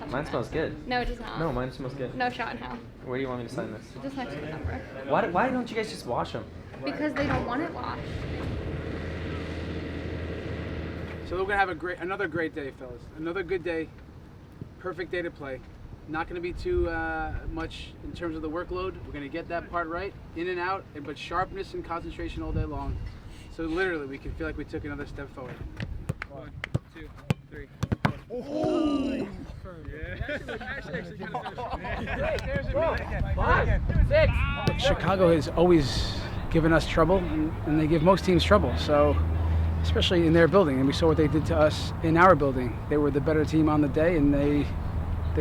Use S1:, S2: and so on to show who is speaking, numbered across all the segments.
S1: Mine smells good.
S2: No, it does not.
S1: No, mine smells good.
S2: No shot in hell.
S1: Where do you want me to sign this?
S2: Just next to the number.
S1: Why don't you guys just wash them?
S2: Because they don't want it washed.
S3: So we're gonna have another great day, fellas. Another good day. Perfect day to play. Not gonna be too much in terms of the workload. We're gonna get that part right, in and out, but sharpness and concentration all day long. So literally, we can feel like we took another step forward. 1, 2, 3. Oh! Yeah. Chicago has always given us trouble, and they give most teams trouble. So, especially in their building, and we saw what they did to us in our building. They were the better team on the day, and they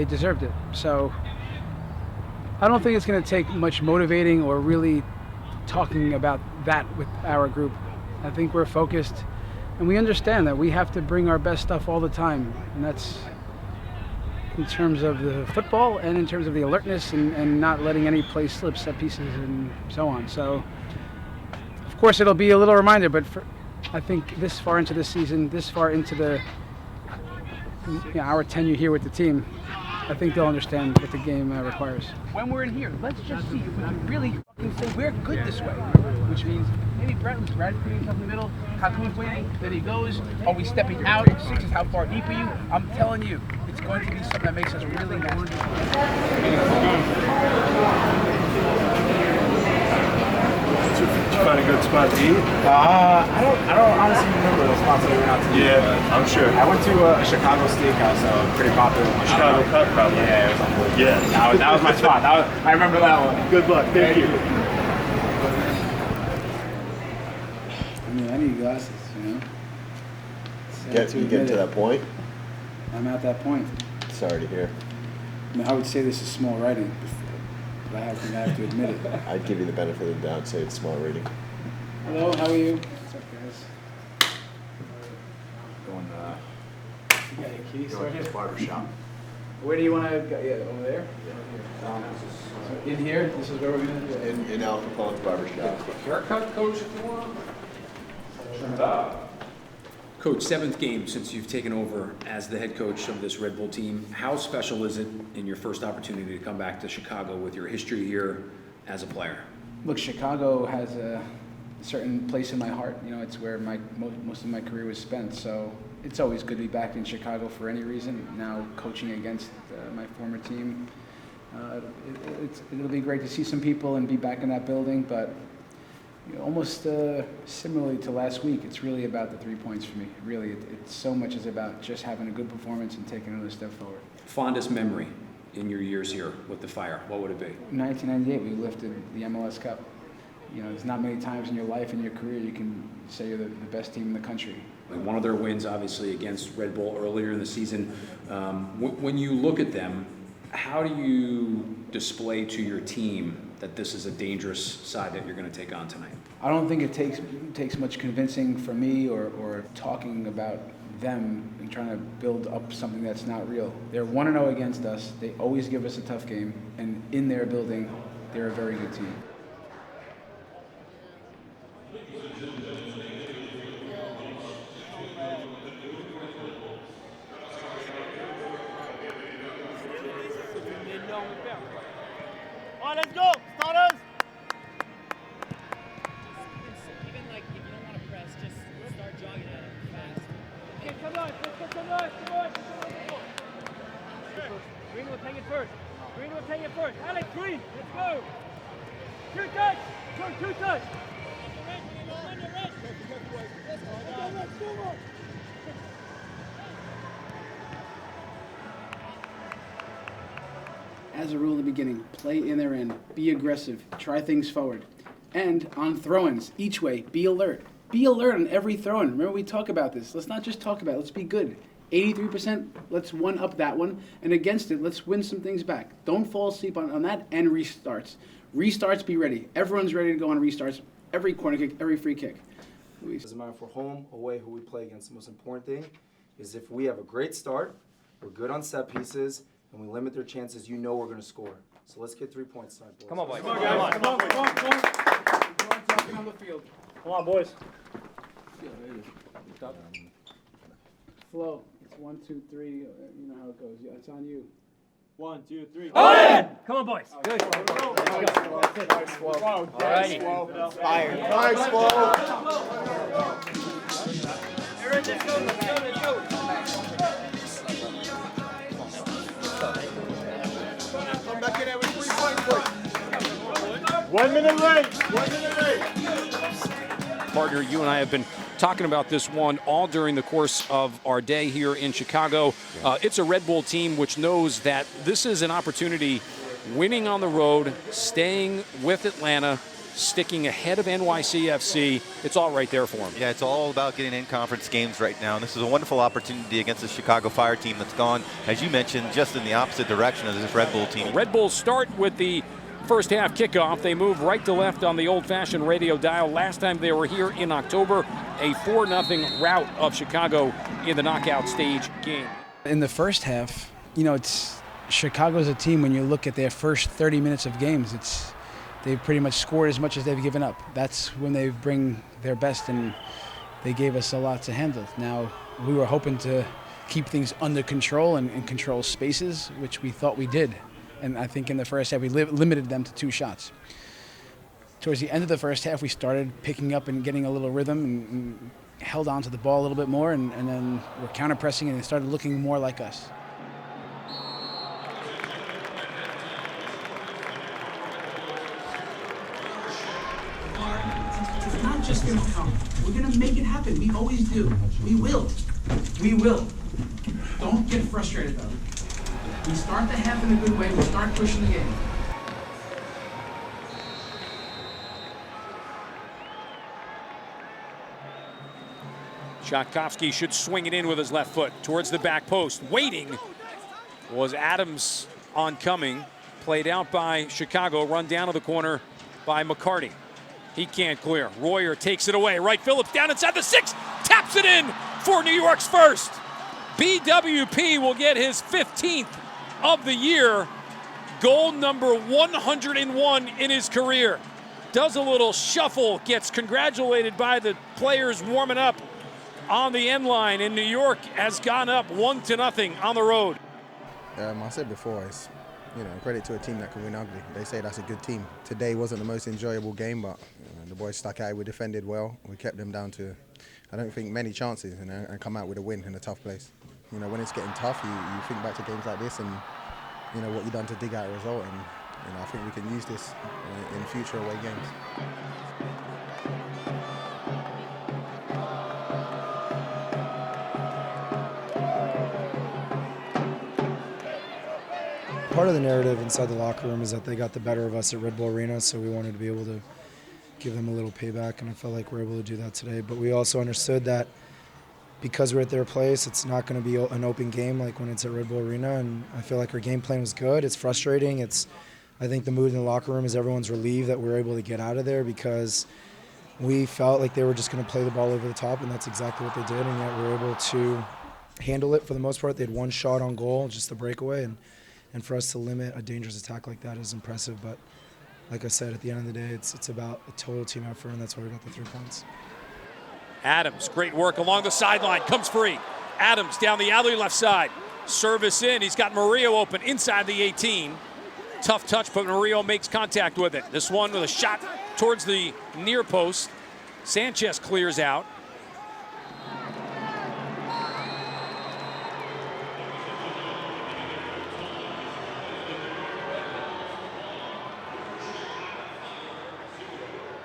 S3: deserved it. So, I don't think it's going to take much motivating or really talking about that with our group. I think we're focused, and we understand that we have to bring our best stuff all the time, and that's in terms of the football and in terms of the alertness and not letting any play slip, set pieces, and so on. So, of course, it'll be a little reminder, but I think this far into the season, this far into our tenure here with the team, I think they'll understand what the game requires. When we're in here, let's just see if we can really fucking say we're good this way, which means maybe Brad's putting himself in the middle, Kaku's waiting, then he goes. Are we stepping out? 6 is how far deep are you? I'm telling you, it's going to be something that makes us really nasty.
S4: Did you find a good spot to eat?
S5: I don't honestly remember the spots that we went out to eat.
S4: Yeah, I'm sure.
S5: I went to a Chicago steakhouse, pretty popular.
S4: Chicago Cut, probably.
S5: Yeah, it was unbelievable.
S4: Yeah.
S5: That was my spot. I remember that one.
S4: Good luck. Thank you.
S6: I mean, I need glasses, you know?
S7: You get to that point?
S6: I'm at that point.
S7: Sorry to hear.
S6: I mean, I would say this is small writing, but I have to admit it.
S7: I'd give you the benefit of the doubt and say it's small reading.
S6: Hello, how are you? What's up, guys?
S5: Going,
S6: You got your keys
S5: going
S6: right
S5: to
S6: here?
S5: the barbershop.
S6: Where do you want to go? Yeah, over there? In here? This is where we're going to do it.
S7: In Al Capone's barbershop.
S8: Haircut, coach, if you want. Coach, 7th game since you've taken over as the head coach of this Red Bull team. How special is it in your first opportunity to come back to Chicago with your history here as a player?
S6: Look, Chicago has a certain place in my heart. You know, it's where most of my career was spent. So it's always good to be back in Chicago for any reason. Now coaching against my former team, it'll be great to see some people and be back in that building. But you know, almost similarly to last week, it's really about the 3 points for me. Really, it's so much is about just having a good performance and taking another step forward.
S8: Fondest memory in your years here with the Fire, what would it be?
S6: 1998, we lifted the MLS Cup. You know, there's not many times in your life and your career you can say you're the best team in the country.
S8: Like one of their wins, obviously, against Red Bull earlier in the season. When you look at them, how do you display to your team that this is a dangerous side that you're going to take on tonight?
S6: I don't think it takes much convincing for me or talking about them and trying to build up something that's not real. They're 1-0 against us. They always give us a tough game, and in their building, they're a very good team.
S9: All right, let's go, starters.
S10: Even like if you don't want to press, just start jogging at it fast.
S9: Okay, come on, let's get some noise, come on. Green will take it first. Green will take it first. Alex, Green, let's go. 2 touch, 2 touch.
S6: As a rule in the beginning, play in their end, be aggressive, try things forward. And on throw-ins, each way, be alert. Be alert on every throw-in. Remember, we talk about this. Let's not just talk about it, let's be good. 83%, let's one-up that one. And against it, let's win some things back. Don't fall asleep on that, and restarts. Restarts, be ready. Everyone's ready to go on restarts. Every corner kick, every free kick.
S11: It doesn't matter if we're home, away, who we play against. The most important thing is if we have a great start, we're good on set pieces, and we limit their chances, you know we're going to score. So let's get 3 points tonight, boys.
S9: Come on, boys. Come on, guys. Come on.
S6: On the field.
S9: Come on, boys.
S6: Flow. It's
S3: 1, 2, 3. You know how it goes. Yeah, it's on you.
S9: 1, 2, 3.
S10: All in!
S9: Come on, boys. Good.
S7: Come back in there with 3 points, boys.
S4: 1 minute late. 1 minute late.
S8: Partner, you and I have been talking about this one all during the course of our day here in Chicago. It's a Red Bull team which knows that this is an opportunity, winning on the road, staying with Atlanta, sticking ahead of NYCFC. It's all right there for them.
S12: Yeah, it's all about getting in conference games right now. And this is a wonderful opportunity against the Chicago Fire team that's gone, as you mentioned, just in the opposite direction of this Red Bull team.
S8: Red Bulls start with the first half kickoff. They move right to left on the old-fashioned radio dial. Last time they were here in October, a 4-0 rout of Chicago in the knockout stage game.
S3: In the first half, you know, Chicago's a team, when you look at their first 30 minutes of games, they've pretty much scored as much as they've given up. That's when they bring their best, and they gave us a lot to handle. Now, we were hoping to keep things under control and control spaces, which we thought we did. And I think in the first half, we limited them to 2 shots. Towards the end of the first half, we started picking up and getting a little rhythm and held on to the ball a little bit more, and then we're counter-pressing, and it started looking more like us.
S13: It's not just going to come. We're going to make it happen. We always do. We will. We will. Don't get frustrated, though. We start the half in a good way. We start pushing the game.
S8: Tchaikovsky should swing it in with his left foot towards the back post. Waiting was Adams oncoming. Played out by Chicago. Run down to the corner by McCarty. He can't clear. Royer takes it away. Wright Phillips down inside the 6. Taps it in for New York's first. BWP will get his 15th of the year. Goal number 101 in his career. Does a little shuffle. Gets congratulated by the players warming up on the end line. And New York has gone up 1-0 on the road.
S14: I said before, it's credit to a team that can win ugly. They say that's a good team. Today wasn't the most enjoyable game, but the boys stuck out. We defended well. We kept them down to, I don't think, many chances, and come out with a win in a tough place. When it's getting tough, you think back to games like this and what you've done to dig out a result, and I think we can use this in future away games.
S11: Part of the narrative inside the locker room is that they got the better of us at Red Bull Arena, so we wanted to be able to give them a little payback, and I felt like we were able to do that today. But we also understood that because we're at their place, it's not going to be an open game like when it's at Red Bull Arena, and I feel like our game plan was good. It's frustrating. I think the mood in the locker room is everyone's relieved that we're able to get out of there, because we felt like they were just going to play the ball over the top, and that's exactly what they did, and yet we were able to handle it for the most part. They had 1 shot on goal, just a breakaway, and for us to limit a dangerous attack like that is impressive. But like I said, at the end of the day, it's about a total team effort, and that's why we got the 3 points.
S8: Adams, great work along the sideline, comes free. Adams down the alley left side. Service in, he's got Murillo open inside the 18. Tough touch, but Murillo makes contact with it. This one with a shot towards the near post. Sanchez clears out.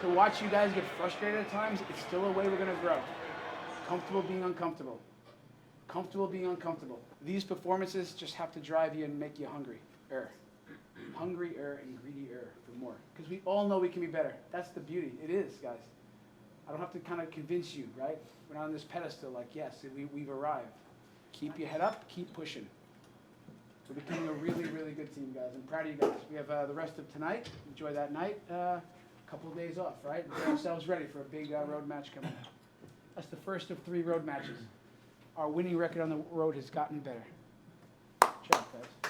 S3: To watch you guys get frustrated at times, it's still a way we're going to grow. Comfortable being uncomfortable. Comfortable being uncomfortable. These performances just have to drive you and make you hungrier. Hungrier and greedier for more. Because we all know we can be better. That's the beauty. It is, guys. I don't have to kind of convince you, right? We're not on this pedestal like, yes, we've arrived. Keep your head up, keep pushing. We're becoming a really, really good team, guys. I'm proud of you guys. We have the rest of tonight. Enjoy that night. Couple of days off, right? Get ourselves ready for a big road match coming up. That's the first of 3 road matches. Our winning record on the road has gotten better. Check, guys.